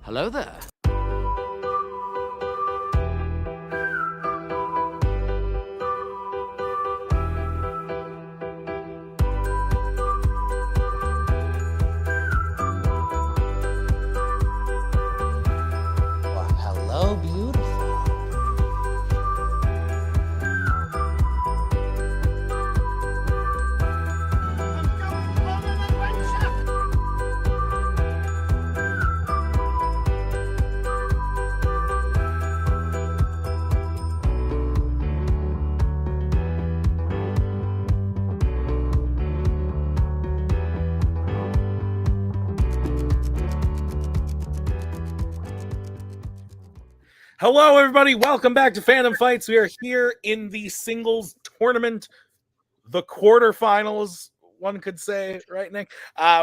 Hello there. Well, hello, beautiful. Hello, everybody. Welcome back to Fandom Fights. We are here in the singles tournament, the quarterfinals, one could say, right, Nick?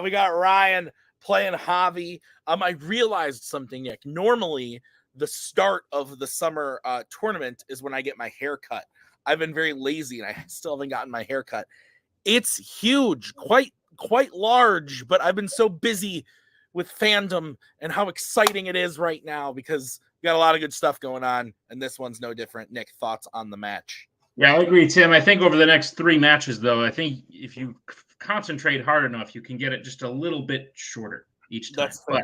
We got Ryan playing Javi. I realized something, Nick. Normally, the start of the summer tournament is when I get my hair cut. I've been very lazy, and I still haven't gotten my hair cut. It's huge, quite large, but I've been so busy with Fandom and how exciting it is right now because we got a lot of good stuff going on, and this one's no different. Nick, thoughts on the match? Yeah, I agree, Tim. I think over the next 3 matches, though, I think if you concentrate hard enough, you can get it just a little bit shorter each time. That's fair.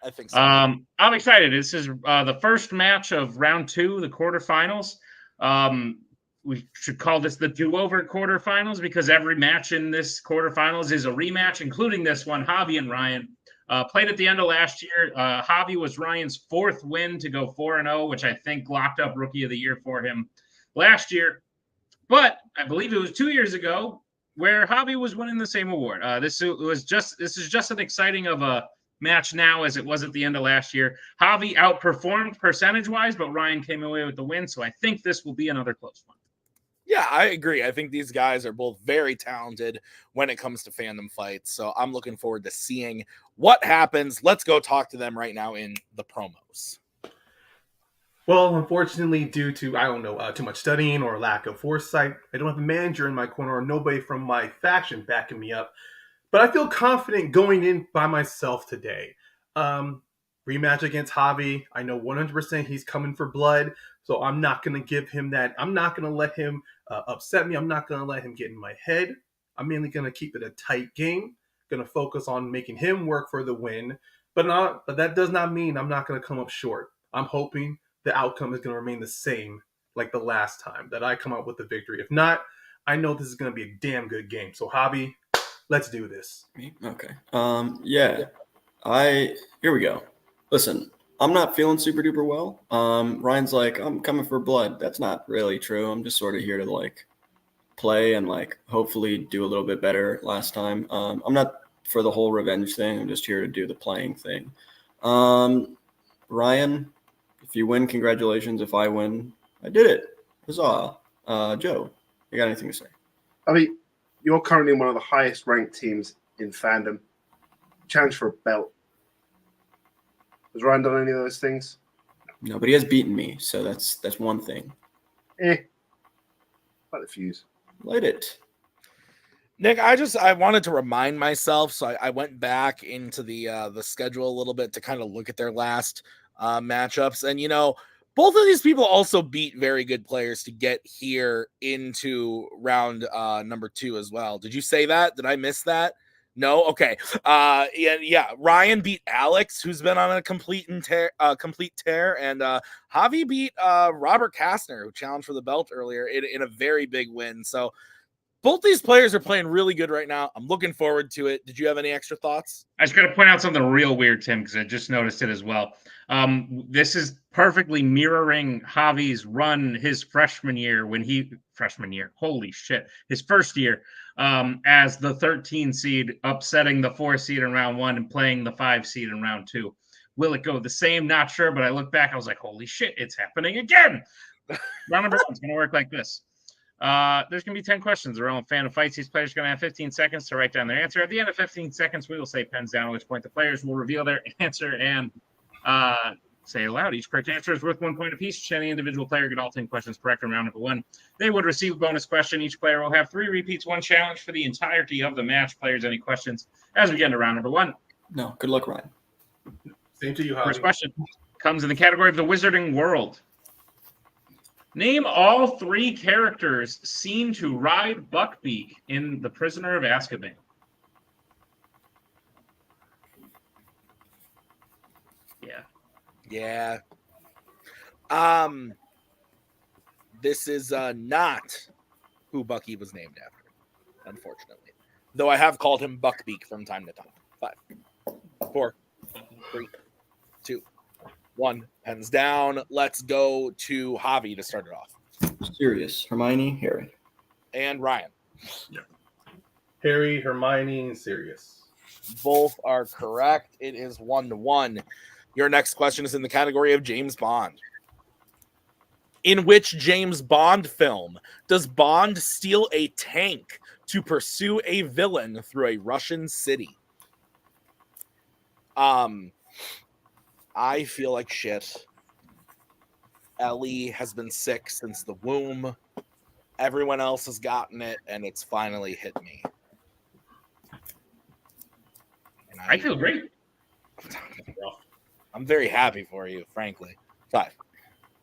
I think so. I'm excited. This is the first match of round 2, the quarterfinals. We should call this the do-over quarterfinals because every match in this quarterfinals is a rematch, including this one. Javi and Ryan played at the end of last year. Javi was Ryan's 4th win to go 4-0, which I think locked up Rookie of the Year for him last year. But I believe it was 2 years ago where Javi was winning the same award. This is just an exciting of a match now as it was at the end of last year. Javi outperformed percentage-wise, but Ryan came away with the win, so I think this will be another close one. Yeah, I agree. I think these guys are both very talented when it comes to Fandom Fights, so I'm looking forward to seeing what happens. Let's go talk to them right now in the promos. Well, unfortunately, due to, I don't know, too much studying or lack of foresight, I don't have a manager in my corner or nobody from my faction backing me up. But I feel confident going in by myself today. Rematch against Javi. I know 100% he's coming for blood, so I'm not going to give him that. I'm not going to let him upset me. I'm not going to let him get in my head. I'm mainly going to keep it a tight game. Going to focus on making him work for the win. But that does not mean I'm not going to come up short. I'm hoping the outcome is going to remain the same like the last time, that I come out with the victory. If not, I know this is going to be a damn good game. So, Javi, let's do this. Okay. Here we go. Listen, I'm not feeling super duper well. Ryan's like, I'm coming for blood. That's not really true. I'm just sort of here to play and hopefully do a little bit better last time. I'm not for the whole revenge thing. I'm just here to do the playing thing. Ryan, if you win, congratulations. If I win, I did it. Huzzah. Joe, you got anything to say? I mean, you're currently one of the highest ranked teams in Fandom. Challenge for a belt. Has Ryan done any of those things? No, but he has beaten me, so that's one thing. Light the fuse. Light it. Nick, I wanted to remind myself, so I went back into the schedule a little bit to kind of look at their last matchups, and both of these people also beat very good players to get here into round number 2 as well. Did you say that? Did I miss that? No? Okay. Yeah. Ryan beat Alex, who's been on a complete tear, and Javi beat Robert Kastner, who challenged for the belt earlier in a very big win. So both these players are playing really good right now. I'm looking forward to it. Did you have any extra thoughts? I just got to point out something real weird, Tim, because I just noticed it as well. This is perfectly mirroring Javi's run his freshman year holy shit, his first year as the 13 seed, upsetting the 4 seed in round 1 and playing the 5 seed in round 2. Will it go the same? Not sure, but I look back, I was like, holy shit, it's happening again. Round number 1 is going to work like this. There's going to be 10 questions around Fandom Fights. These players are going to have 15 seconds to write down their answer. At the end of 15 seconds, we will say pens down, at which point the players will reveal their answer and say it aloud. Each correct answer is worth 1 point apiece. Should any individual player get all 10 questions correct in round number 1, they would receive a bonus question. Each player will have 3 repeats, 1 challenge for the entirety of the match. Players, any questions as we get into round number 1? No. Good luck, Ryan. Same to you, Javi. First question comes in the category of the Wizarding World. Name all 3 characters seen to ride Buckbeak in The Prisoner of Azkaban. Yeah. Yeah. This is not who Bucky was named after, unfortunately. Though I have called him Buckbeak from time to time. 5, 4, 3, 2, 1. Pens down. Let's go to Javi to start it off. Sirius, Hermione, Harry. And Ryan. Harry, Hermione, and Sirius. Both are correct. It is 1-1. Your next question is in the category of James Bond. In which James Bond film does Bond steal a tank to pursue a villain through a Russian city? I feel like shit. Ellie has been sick since the womb. Everyone else has gotten it, and it's finally hit me. And I feel great. I'm very happy for you, frankly. 5,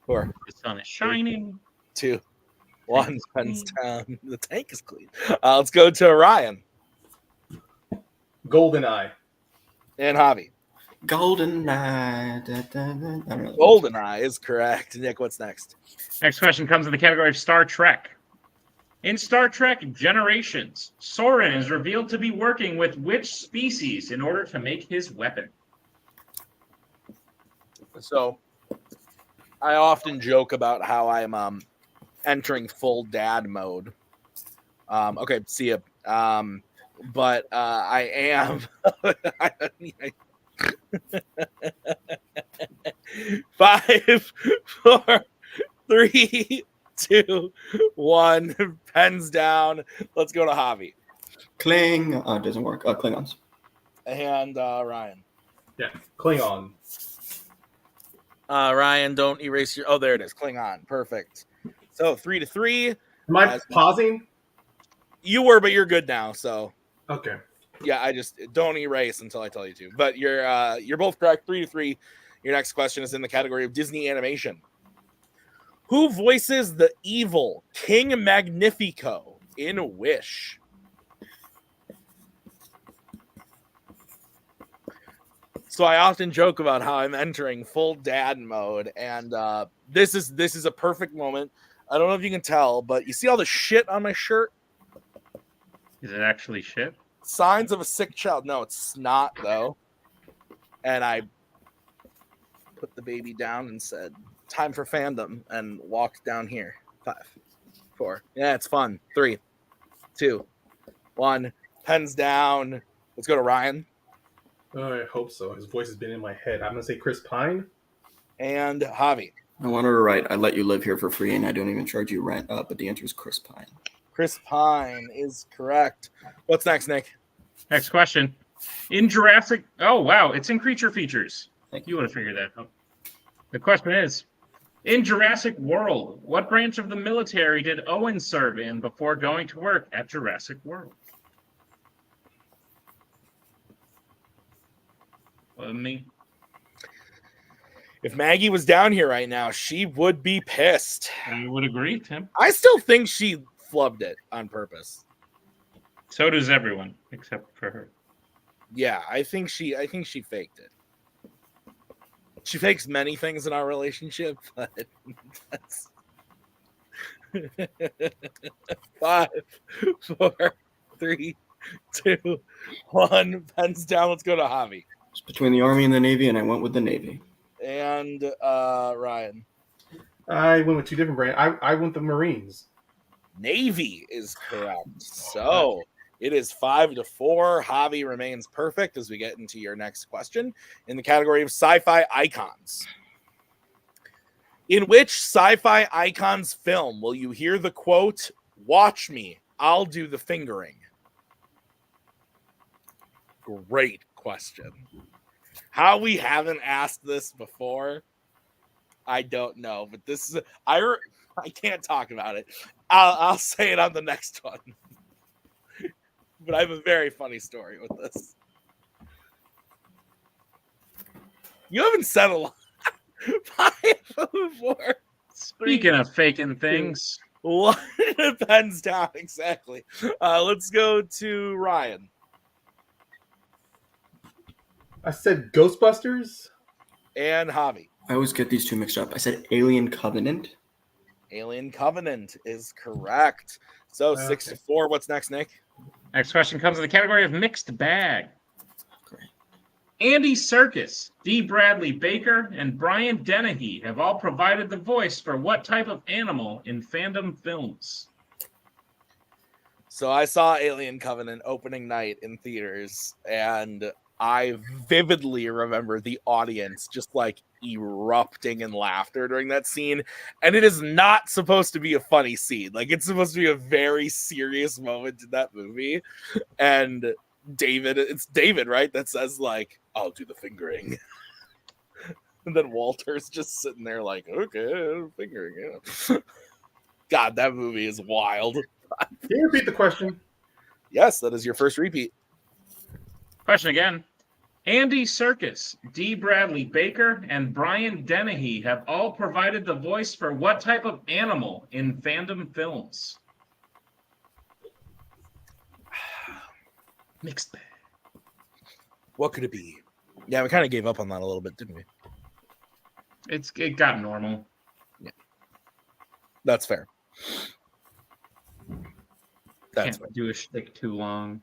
4, The sun is shining. 2, 1. Pens down. The tank is clean. Let's go to Ryan GoldenEye. and Javi. GoldenEye. Da, da, da. I don't know. GoldenEye is correct. Nick, what's next? Next question comes in the category of Star Trek. In Star Trek Generations, Soren is revealed to be working with which species in order to make his weapon? So, I often joke about how I'm entering full dad mode. Okay, see ya. But I am. 5, 4, 3, 2, 1. Pens down. Let's go to Javi It doesn't work. Klingons. and Ryan. Yeah, Klingon. Ryan, don't erase your. Oh, there it is. Klingon. Perfect. So 3-3. Am I pausing? You were, but you're good now. So Okay. yeah, I just don't erase until I tell you to. But you're both correct. 3-3. Your next question is in the category of Disney animation. Who voices the evil King Magnifico in Wish? So I often joke about how I'm entering full dad mode, and this is a perfect moment. I don't know if you can tell, but you see all the shit on my shirt? Is it actually shit? Signs of a sick child. No, it's snot, though. And I put the baby down and said, time for fandom, and walked down here. 5, 4. Yeah, it's fun. 3, 2, 1. Pens down. Let's go to Ryan Oh, I hope so. His voice has been in my head. I'm going to say Chris Pine. and Javi. I want her to write, I let you live here for free and I don't even charge you rent. But the answer is Chris Pine. Chris Pine is correct. What's next, Nick? Next question. In Jurassic... Oh, wow. It's in Creature Features. Thank You would have figured that out. The question is, in Jurassic World, what branch of the military did Owen serve in before going to work at Jurassic World? Me. If Maggie was down here right now, she would be pissed. I would agree, Tim. I still think she flubbed it on purpose. So does everyone, except for her. Yeah, I think she faked it. She fakes many things in our relationship, but that's 5, 4, 3, 2, 1. Pens down. Let's go to Javi It's between the Army and the Navy, and I went with the Navy. and Ryan. I went with 2 different brands. I went the Marines. Navy is correct. So it is 5-4. Javi remains perfect as we get into your next question in the category of sci-fi icons. In which sci-fi icons film will you hear the quote, "Watch me, I'll do the fingering"? Great question. How we haven't asked this before, I don't know, but this is I can't talk about it. I'll say it on the next one. But I have a very funny story with this. You haven't said a lot. 5, 4, Speaking of faking things, 1. Pens down. Exactly. Let's go to Ryan. I said Ghostbusters. And Javi. I always get these two mixed up. I said Alien Covenant. Alien Covenant is correct. So 6-4. What's next, Nick? next question comes in the category of mixed bag. Great. Andy Serkis, D. Bradley Baker, and Brian Dennehy have all provided the voice for what type of animal in Fandom films? So I saw Alien Covenant opening night in theaters, and I vividly remember the audience just like erupting in laughter during that scene. And it is not supposed to be a funny scene. Like, it's supposed to be a very serious moment in that movie. And it's David, right? That says, like, I'll do the fingering. And then Walter's just sitting there like, okay, fingering. Yeah. God, that movie is wild. Can you repeat the question? Yes, that is your first repeat. Question again. Andy Serkis, D. Bradley Baker, and Brian Dennehy have all provided the voice for what type of animal in Fandom films? Mixed bag. What could it be? Yeah, we kind of gave up on that a little bit, didn't we? It got normal. That's fair. That's Can't do a shtick too long.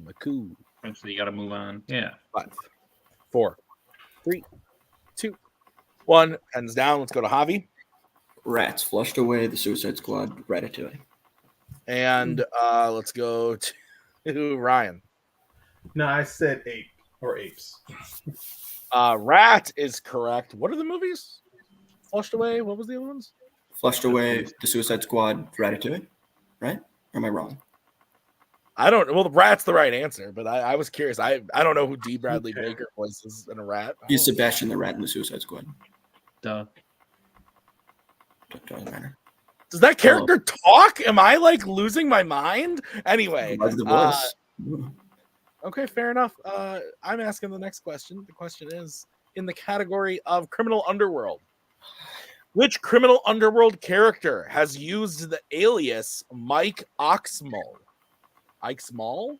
Maku. Eventually, you got to move on. Yeah. 5, 4, 3, 2, 1. Pens down. Let's go to Javi. Rats flushed away. The Suicide Squad. Ratatouille. And let's go to Ryan. No, I said ape or apes. Rat is correct. What are the movies? Flushed away. What was the other ones? Flushed away. The Suicide Squad. Ratatouille. Right? Or am I wrong? I don't. Well, the rat's the right answer, but I was curious. I don't know who D. Bradley Baker voices in a rat. He's Sebastian the Rat in the Suicide Squad. Duh. Doesn't matter. Does that character talk? Am I like losing my mind? Anyway. Why's the voice? Okay, fair enough. I'm asking the next question. The question is in the category of criminal underworld. Which criminal underworld character has used the alias Mike Oxmall? Oxmall?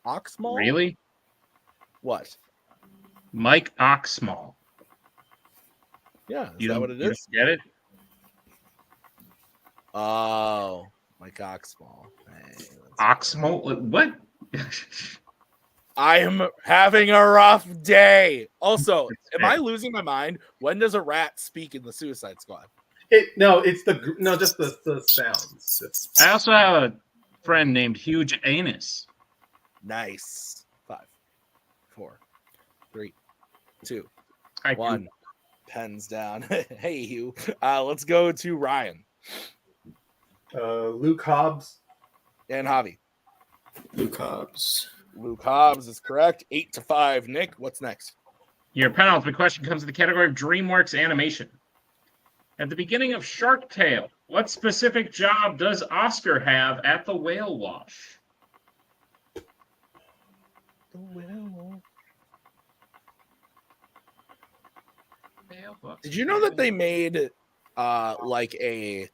Oxmall? Really? What? Mike Oxmall. Yeah, is that what it You is? don't get it? Oh, Mike Oxmall. Hey, Oxmall? What? I am having a rough day. Also, am I losing my mind? When does a rat speak in the Suicide Squad? It's just the sounds. I also have a friend named Huge Anus. Nice. 5, 4, 3, 2, I 1. Pens down. Hey, Hugh. Let's go to Ryan Luke Hobbs. and Javi. Luke Hobbs. Luke Hobbs is correct. 8-5. Nick, what's next? Your penultimate question comes in the category of DreamWorks animation. At the beginning of Shark Tale, what specific job does Oscar have at the whale wash? Did you know that they made like a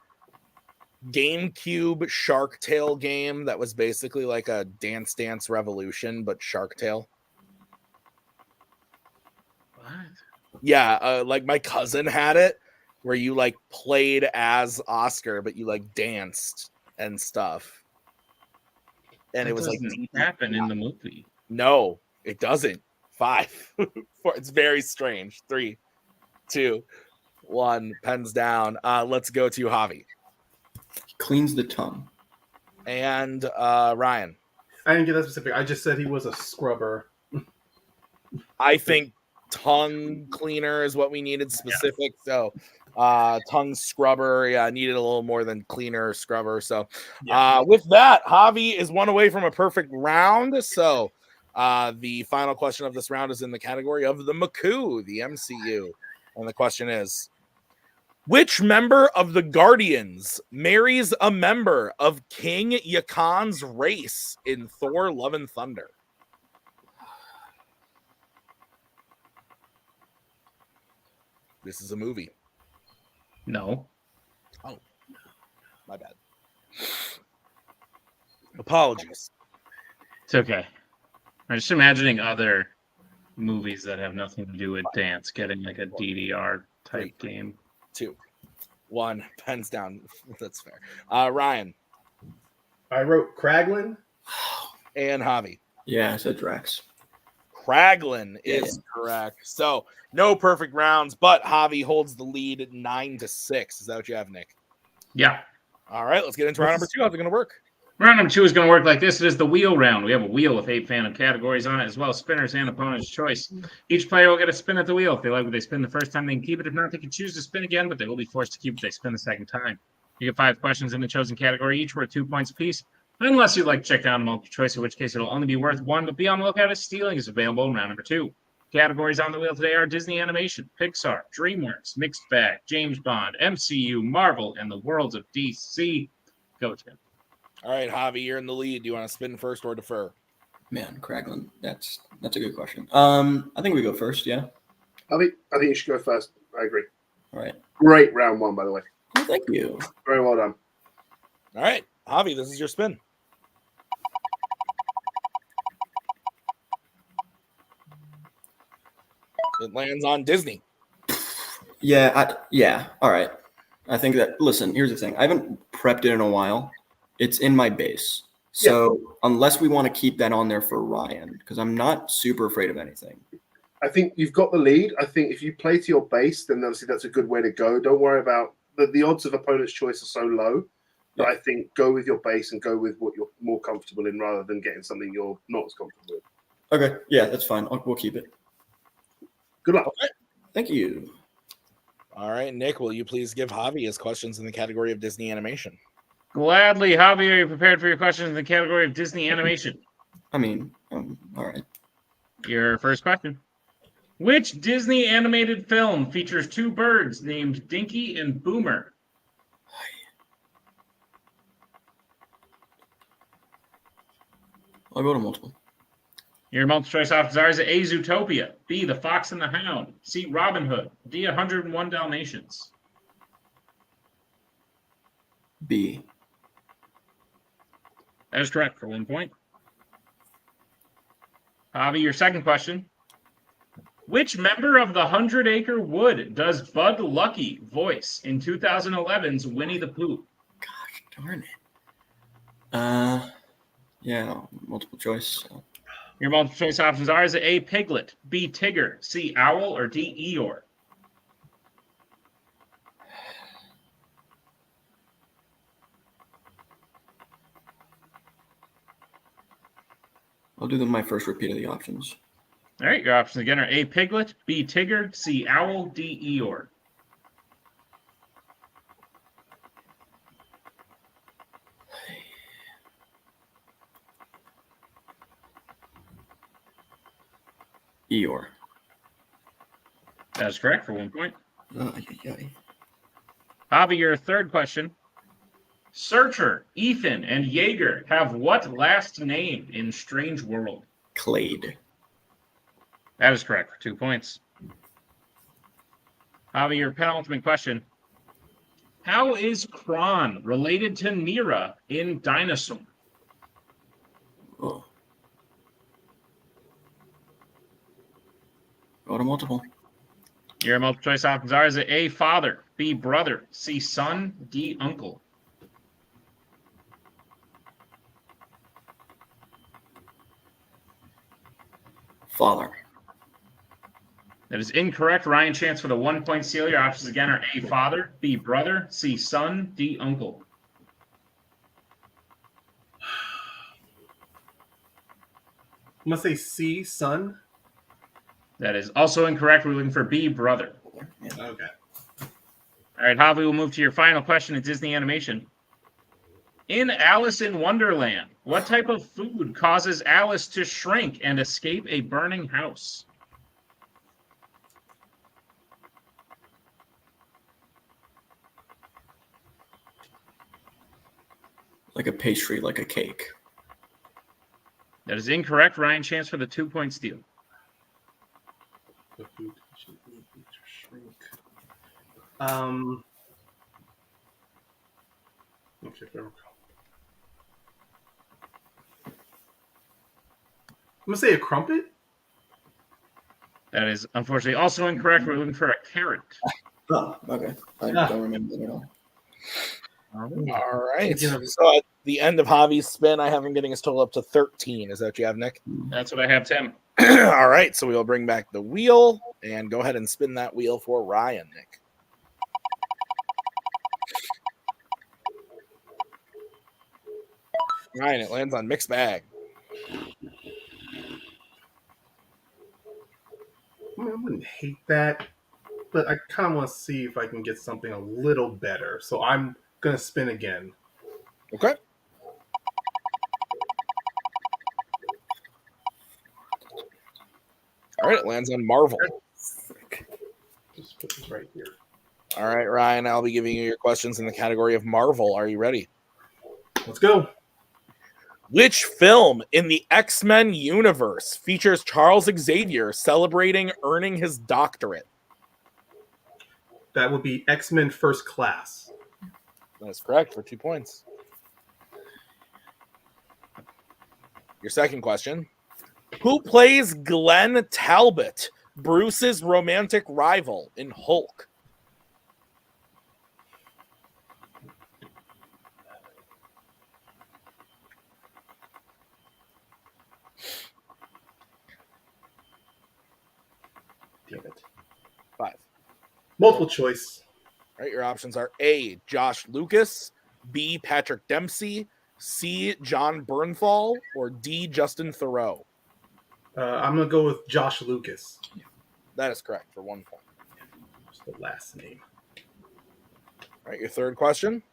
GameCube Shark Tale game that was basically like a Dance Dance Revolution, but Shark Tale? What? Yeah, like my cousin had it where you like played as Oscar, but you like danced and stuff. And That it was like doesn't happen in the movie. No, it doesn't. 5, 4. It's very strange. 3, 2, 1. Pens down. Let's go to Javi Cleans the tongue. and Ryan. I didn't get that specific. I just said he was a scrubber. I think tongue cleaner is what we needed specific. So tongue scrubber, needed a little more than cleaner or scrubber. So with that, Javi is one away from a perfect round. So the final question of this round is in the category of the Maku, the MCU. And the question is, which member of the Guardians marries a member of King Yakan's race in Thor: Love and Thunder? This is a movie. No. My bad. Apologies. It's okay. I'm just imagining other movies that have nothing to do with dance getting like a DDR type game. 2, 1, pens down. That's fair. Ryan I wrote Kraglin. and Javi. Yeah, I said Drax. Kraglin is correct. So no perfect rounds, but Javi holds the lead at 9-6. Is that what you have, Nick? Yeah. All right, let's get into round number 2. How's it going to work? Round number 2 is going to work like this. It is the wheel round. We have a wheel with 8 Fandom categories on it, as well as spinners and opponent's choice. Each player will get a spin at the wheel. If they like what they spin the first time, they can keep it. If not, they can choose to spin again, but they will be forced to keep it if they spin the second time. You get 5 questions in the chosen category, each worth 2 points apiece, unless you'd like to check down a multiple choice, in which case it'll only be worth 1, but be on the lookout as stealing is available in round number 2. Categories on the wheel today are Disney Animation, Pixar, DreamWorks, Mixed Bag, James Bond, MCU, Marvel, and the worlds of DC. Go, Tim. All right, Javi, you're in the lead. Do you want to spin first or defer? Man, Kraglin. That's a good question. I think we go first. Yeah. I think you should go first. I agree. All right. Great round 1, by the way. Well, thank you. Very well done. All right, Javi, this is your spin. It lands on Disney. Yeah. All right. I think that. Listen, here's the thing. I haven't prepped it in a while. It's in my base. So unless we want to keep that on there for Ryan, because I'm not super afraid of anything. I think you've got the lead. I think if you play to your base, then obviously that's a good way to go. Don't worry about the odds of opponent's choice are so low. But I think go with your base and go with what you're more comfortable in rather than getting something you're not as comfortable with. Okay. Yeah, that's fine. We'll keep it. Good luck. Okay. Thank you. All right, Nick, will you please give Javi his questions in the category of Disney Animation? Gladly. Javi, are you prepared for your questions in the category of Disney Animation? I mean, all right. Your first question. Which Disney animated film features 2 birds named Dinky and Boomer? I'll go to multiple. Your multiple choice options are: is it A, Zootopia, B, The Fox and the Hound, C, Robin Hood, D, 101 Dalmatians? B. That is correct for 1 point. Javi, your second question. Which member of the 100 Acre Wood does Bud Lucky voice in 2011's Winnie the Pooh? Gosh darn it. Yeah, multiple choice. So. Your multiple choice options are: is it A, Piglet, B, Tigger, C, Owl, or D, Eeyore? I'll do my first repeat of the options. All right, your options again are A, Piglet, B, Tigger, C, Owl, D, Eeyore. Eeyore. That's correct for 1 point. Yeah. Javi, your third question. Searcher, Ethan, and Jaeger have what last name in Strange World? Clade. That is correct for 2 points. Javi, your penultimate question. How is Kron related to Nira in Dinosaur? Oh. Go to multiple. Your multiple choice options are: is it A, father, B, brother, C, son, D, uncle? Father. That is incorrect. Ryan chance for the 1 point steal. Your options again are A, father, B, brother, C, son, D, uncle. I'm going to say C, son. That is also incorrect. We're looking for B, brother. Okay. All right, Javi, we'll move to your final question in Disney Animation. In Alice in Wonderland, what type of food causes Alice to shrink and escape a burning house? Like a pastry, like a cake. That is incorrect. Ryan chance for the 2 point steal. The food should be to shrink. Okay, there we go. I'm gonna say a crumpet. That is unfortunately also incorrect. We're looking for a carrot. Oh, okay. I don't remember that at all. All right. Yeah. So at the end of Javi's spin, I have him getting his total up to 13. Is that what you have, Nick? That's what I have, Tim. All right. So we'll bring back the wheel and go ahead and spin that wheel for Ryan, Nick. Ryan, it lands on mixed bag. I mean, I wouldn't hate that, but I kind of want to see if I can get something a little better. So I'm gonna spin again. Okay. All right, it lands on Marvel. Just put this right here. All right, Ryan, I'll be giving you your questions in the category of Marvel. Are you ready? Let's go. Which film in the X-Men universe features Charles Xavier celebrating earning his doctorate? That would be X-Men First Class. That is correct for 2 points. Your second question. Who plays Glenn Talbot, Bruce's romantic rival in Hulk? Damn it. 5. Multiple choice. All right, your options are A, Josh Lucas, B, Patrick Dempsey, C, John Bernthal, or D, Justin Theroux. I'm gonna go with Josh Lucas. That is correct for 1 point. What's the last name? All right, your third question.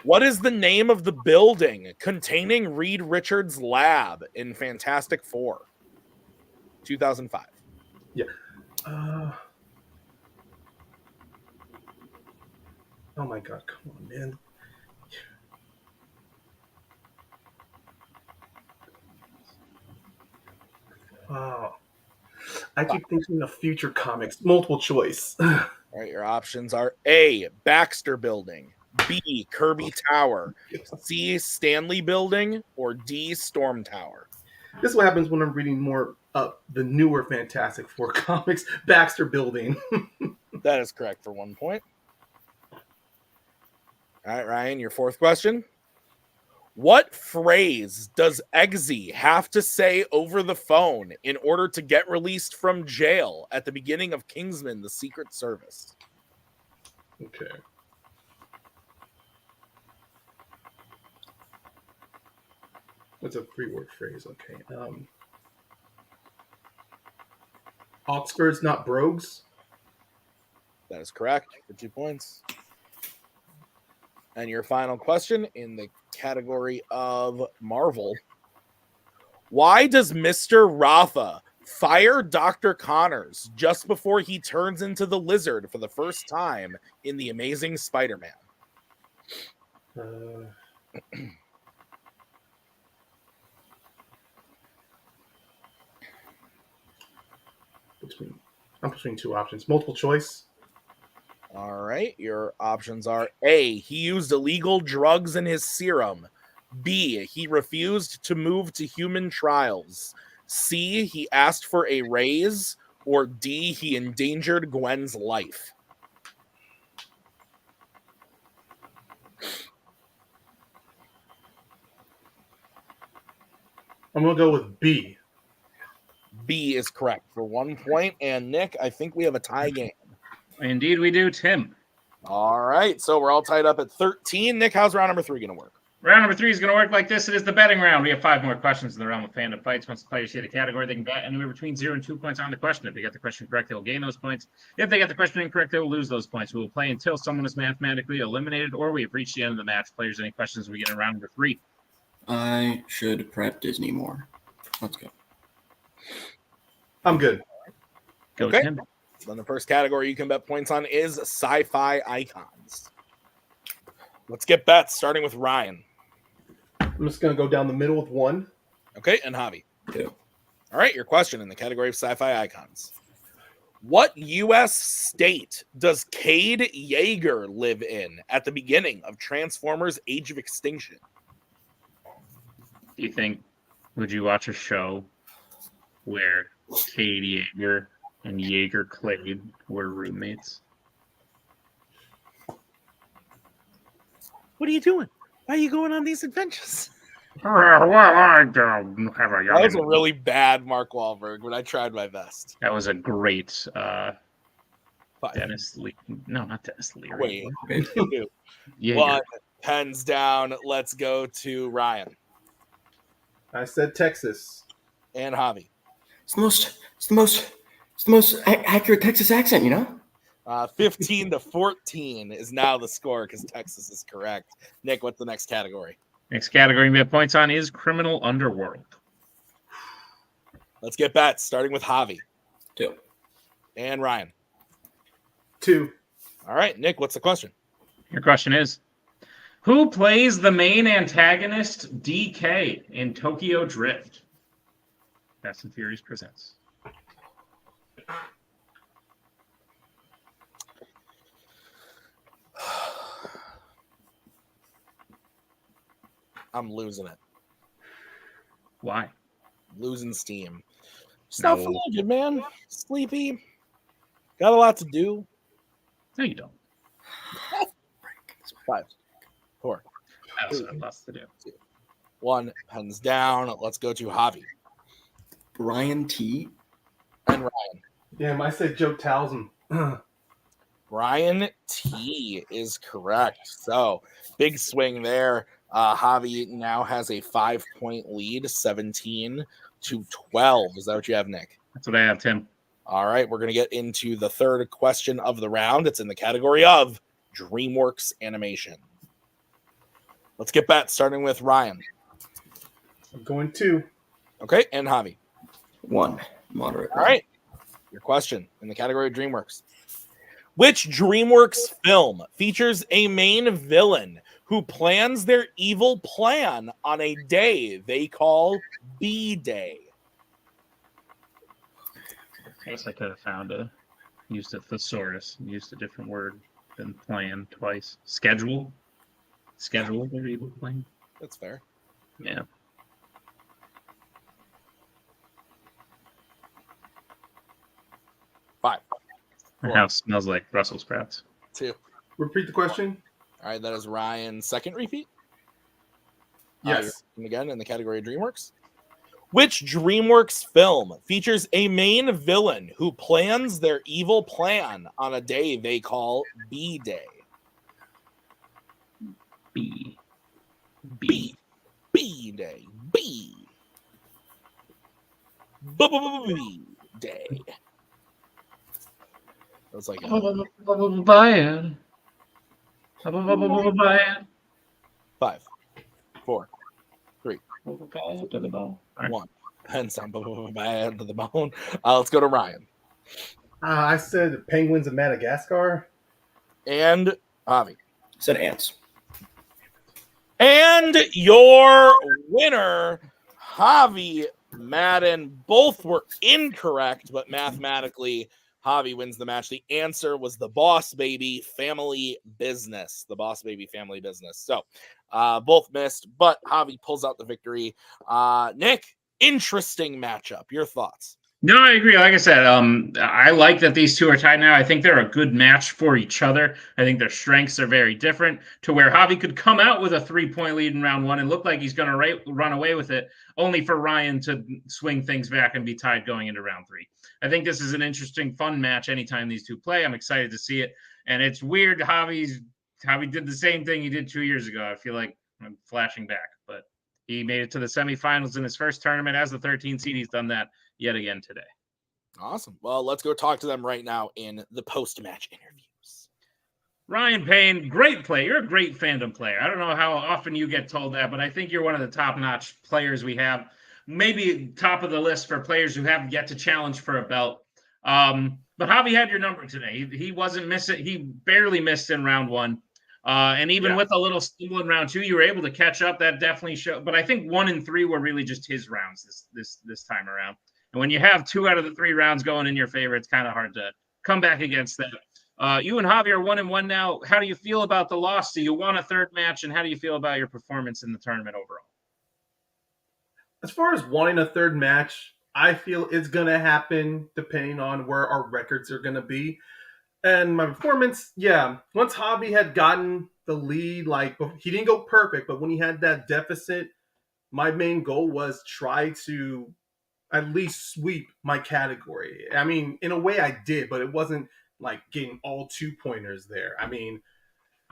What is the name of the building containing Reed Richards' lab in Fantastic Four? 2005. Oh my god, come on, man. Wow. I keep thinking of future comics. Multiple choice. All right, your options are A, Baxter Building, B, Kirby Tower, C, Stanley Building, or D, Storm Tower. This is what happens when I'm reading more the newer Fantastic Four comics. Baxter Building. That is correct for 1 point. All right, Ryan, your fourth question. What phrase does Eggsy have to say over the phone in order to get released from jail at the beginning of Kingsman: The Secret Service? Okay. That's a 3-word phrase. Okay. Oxfords, not brogues. That is correct for 2 points. And your final question in the category of Marvel. Why does Mr. Rafa fire Dr. Connors just before he turns into the Lizard for the first time in The Amazing Spider-Man? I'm between two options. Multiple choice. All right, your options are A, he used illegal drugs in his serum. B, he refused to move to human trials. C, he asked for a raise. Or D, he endangered Gwen's life. I'm going to go with B. B is correct for 1 point. And Nick, I think we have a tie game. Indeed, we do, Tim. All right, so we're all tied up at 13. Nick, how's round number 3 going to work? Round number 3 is going to work like this. It is the betting round. We have 5 more questions in the round of Fandom Fights. Once the players hit a category, they can bet anywhere between 0 and 2 points on the question. If they get the question correct, they will gain those points. If they get the question incorrect, they will lose those points. We will play until someone is mathematically eliminated or we have reached the end of the match. Players, any questions we get in round number 3? I should prep Disney more. Let's go. I'm good. Go, Okay. Tim. Then the first category you can bet points on is sci-fi icons. Let's get bets, starting with Ryan. I'm just going to go down the middle with 1. Okay, and Javi. 2. All right, your question in the category of sci-fi icons. What U.S. state does Cade Yeager live in at the beginning of Transformers: Age of Extinction? Do you think, would you watch a show where Cade Yeager and Yeager Clade were roommates? What are you doing? Why are you going on these adventures? Well, I don't have a That was a young. really bad Mark Wahlberg, but I tried my best. That was a great Five. Dennis Lee. No, not Dennis Leary. Wait. Okay. Two. Yeager. One. Pens down. Let's go to Ryan I said Texas. and Javi. It's the most accurate Texas accent, you know? 15-14 is now the score because Texas is correct. Nick, what's the next category? Next category we have points on is Criminal Underworld. Let's get bets, starting with Javi 2. and Ryan. 2. All right, Nick, what's the question? Your question is, who plays the main antagonist DK in Tokyo Drift? Fast and Furious presents. I'm losing it. Why? Losing steam. Just No. not feeling good, man. Sleepy. Got a lot to do. No, you don't. 5, 4, I also have lots to do. 1. Pens down. Let's go to Javi Brian T. and Ryan. Damn, I said Joe Towson. Brian T is correct. So big swing there. Javi now has a 5-point lead, 17-12. Is that what you have, Nick? That's what I have, Tim. All right, we're going to get into the third question of the round. It's in the category of DreamWorks animation. Let's get back, starting with Ryan. I'm going 2. Okay, and Javi. 1. Moderate. All right, your question in the category of DreamWorks. Which DreamWorks film features a main villain who plans their evil plan on a day they call B-Day? I guess I could have used a thesaurus, used a different word than plan twice. Schedule their evil plan. That's fair. Yeah. Five. My Four. house smells like Brussels sprouts. 2. Repeat the question. All right, that is Ryan's second repeat. Yes. And again, in the category of DreamWorks. Which DreamWorks film features a main villain who plans their evil plan on a day they call B-Day? B. B. B-Day. B. B-Day. That's like Bye. 5, 4, To the bone. 1. Pens down bad to the bone. Let's go to Ryan I said Penguins of Madagascar. and Javi. Said ants. And your winner, Javi Madan. Both were incorrect, but mathematically, Javi wins the match. The answer was the Boss Baby Family Business. The Boss Baby Family Business. So both missed, but Javi pulls out the victory. Nick, interesting matchup. Your thoughts? No, I agree. Like I said, I like that these two are tied now. I think they're a good match for each other. I think their strengths are very different to where Javi could come out with a 3-point lead in round 1 and look like he's going to run away with it, only for Ryan to swing things back and be tied going into round 3. I think this is an interesting, fun match anytime these two play. I'm excited to see it. And it's weird Javi did the same thing he did 2 years ago. I feel like I'm flashing back, but he made it to the semifinals in his first tournament as the 13th seed. He's done that yet again today. Awesome. Well, let's go talk to them right now in the post-match interviews. Ryan Payne, great player. You're a great Fandom player. I don't know how often you get told that, but I think you're one of the top-notch players we have. Maybe top of the list for players who haven't yet to challenge for a belt. But Javi had your number today. He wasn't missing. He barely missed in round 1. And even with a little stumble in round 2, you were able to catch up. That definitely showed. But I think 1 and 3 were really just his rounds this time around. And when you have 2 out of the 3 rounds going in your favor, it's kind of hard to come back against that. You and Javi are 1-1 now. How do you feel about the loss? Do you want a third match, and how do you feel about your performance in the tournament overall? As far as wanting a third match, I feel it's going to happen depending on where our records are going to be. And my performance, yeah, once Javi had gotten the lead, like he didn't go perfect, but when he had that deficit, my main goal was try to at least sweep my category. I mean, in a way I did, but it wasn't like getting all 2-pointers there. I mean,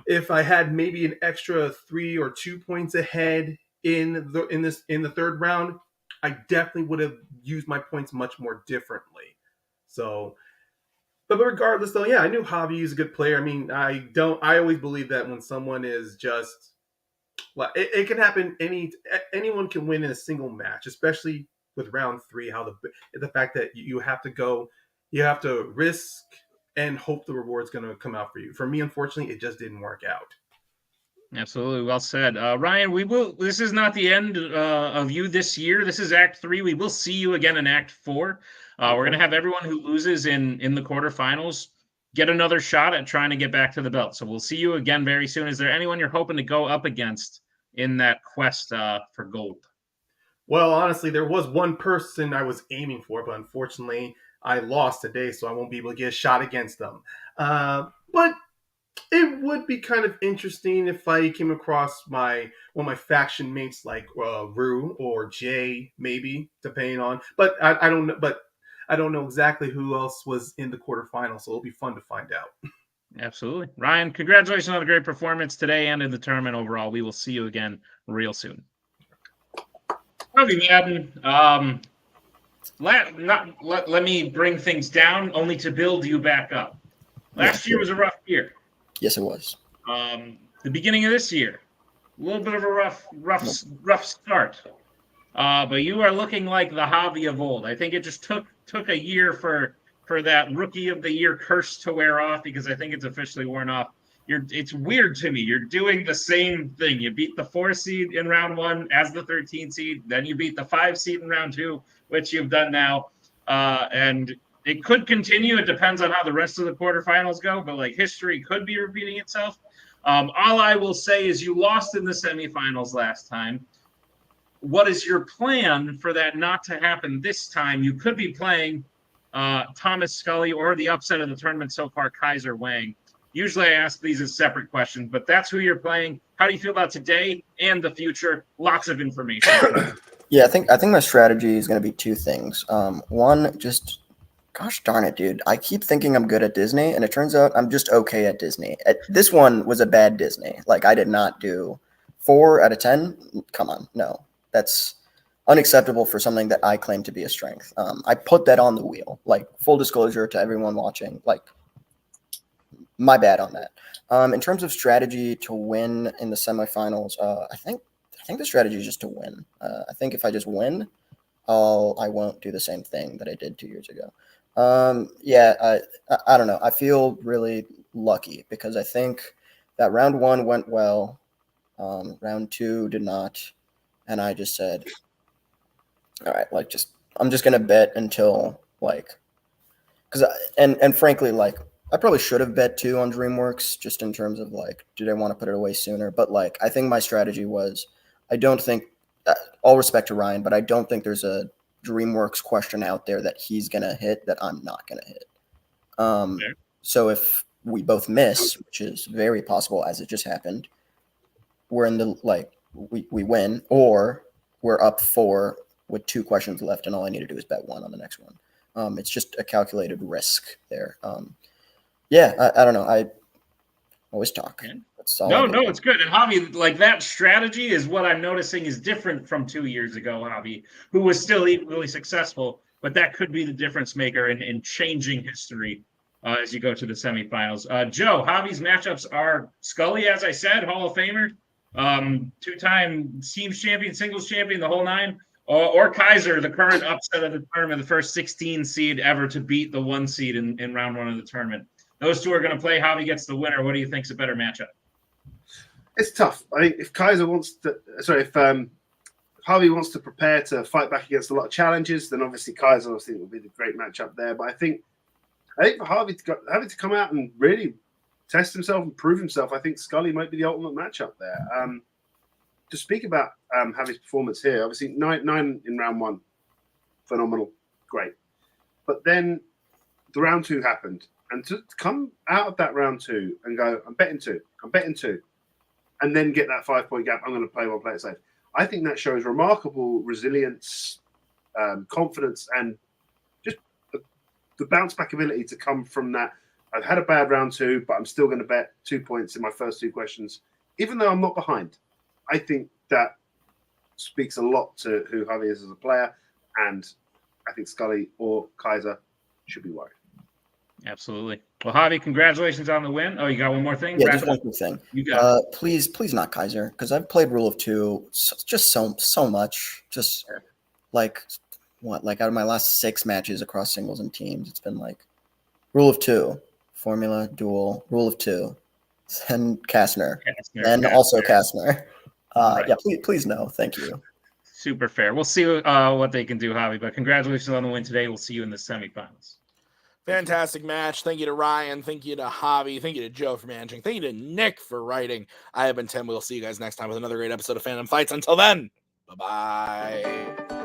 if I had maybe an extra 3 or 2 points ahead in the third round, I definitely would have used my points much more differently. So, but regardless, though, yeah, I knew Javi is a good player. I mean, I always believe that when someone is just, well, it can happen. Anyone can win in a single match, especially with round 3. How the fact that you have to risk and hope the reward's going to come out for you. For me, unfortunately, it just didn't work out. Absolutely, well said, Ryan. This is not the end of you this year. This is Act 3. We will see you again in Act 4. We're going to have everyone who loses in the quarterfinals get another shot at trying to get back to the belt. So we'll see you again very soon. Is there anyone you're hoping to go up against in that quest for gold? Well, honestly, there was one person I was aiming for, but unfortunately, I lost today, so I won't be able to get a shot against them. But it would be kind of interesting if I came across one of my faction mates like Rue or Jay, maybe, depending on. But I don't know. But I don't know exactly who else was in the quarterfinals, so it'll be fun to find out. Absolutely, Ryan. Congratulations on a great performance today and in the tournament overall. We will see you again real soon. Javi, Madan, let me bring things down, only to build you back up. Last year was a rough year. Yes, it was. The beginning of this year, a little bit of a rough start. But you are looking like the Javi of old. I think it just took a year for that Rookie of the Year curse to wear off, because I think it's officially worn off. It's weird to me. You're doing the same thing. You beat the 4 seed in round 1 as the 13 seed. Then you beat the 5 seed in round 2, which you've done now. And it could continue. It depends on how the rest of the quarterfinals go, but like history could be repeating itself. All I will say is you lost in the semifinals last time. What is your plan for that not to happen this time? You could be playing Thomas Scully or the upset of the tournament so far, Kaiser Wang. Usually I ask these as separate questions, but that's who you're playing. How do you feel about today and the future? Lots of information. Yeah, I think my strategy is going to be 2 things. One, just gosh darn it, dude. I keep thinking I'm good at Disney, and it turns out I'm just okay at Disney. This one was a bad Disney. Like, I did not do 4 out of 10. Come on, no. That's unacceptable for something that I claim to be a strength. I put that on the wheel. Like, full disclosure to everyone watching. Like, my bad on that. In terms of strategy to win in the semifinals, I think the strategy is just to win. I think if I just win, I won't do the same thing that I did 2 years ago. I don't know. I feel really lucky because I think that round 1 went well. Round 2 did not. And I just said, all right, like, I'm just going to bet until, like, because, and frankly, like, I probably should have bet 2 on DreamWorks just in terms of, like, did I want to put it away sooner? But, like, I think my strategy was, I don't think, all respect to Ryan, but I don't think there's a DreamWorks question out there that he's going to hit that I'm not going to hit. So if we both miss, which is very possible as it just happened, we're in the, like, we win, or we're up 4 with 2 questions left, and all I need to do is bet 1 on the next one. It's just a calculated risk there. I don't know. I always talk. No, it's good. And Javi, like, that strategy is what I'm noticing is different from 2 years ago, Javi, who was still equally successful, but that could be the difference maker in changing history as you go to the semifinals. Joe, Javi's matchups are Scully, as I said, Hall of Famer, 2-time teams champion, singles champion, the whole 9, or Kaiser, the current upset of the tournament, the first 16 seed ever to beat the 1 seed in round 1 of the tournament. Those 2 are going to play. Javi gets the winner. What do you think is a better matchup? It's tough. I think if Kaiser wants to, if Javi wants to prepare to fight back against a lot of challenges, then obviously Kaiser, I think, will be the great matchup there. But I think for Javi to come out and really test himself and prove himself, I think Scully might be the ultimate matchup there. To speak about Javi's performance here, obviously 9 in round 1, phenomenal, great. But then the round 2 happened, and to come out of that round 2 and go, I'm betting 2, and then get that 5-point gap, I'm going to play one, play it safe. I think that shows remarkable resilience, confidence, and just the bounce back ability to come from that. I've had a bad round 2, but I'm still going to bet 2 points in my first 2 questions, even though I'm not behind. I think that speaks a lot to who Javi is as a player, and I think Scully or Kaiser should be worried. Absolutely. Well, Javi, congratulations on the win. Oh, you got one more thing? Yeah, Wrap just it one up. quick thing. You got it. Please not Kaiser, because I've played Rule of 2 just so much. Just like out of my last 6 matches across singles and teams, it's been like Rule of 2, Formula, Duel, Rule of 2, then Kastner, and also Kastner. Right. Yeah, please no, thank you. Super fair. We'll see what they can do, Javi. But congratulations on the win today. We'll see you in the semifinals. Fantastic match. Thank you to Ryan. Thank you to Javi. Thank you to Joe for managing. Thank you to Nick for writing. I have been Tim. We'll see you guys next time with another great episode of Fandom Fights. Until then, bye-bye.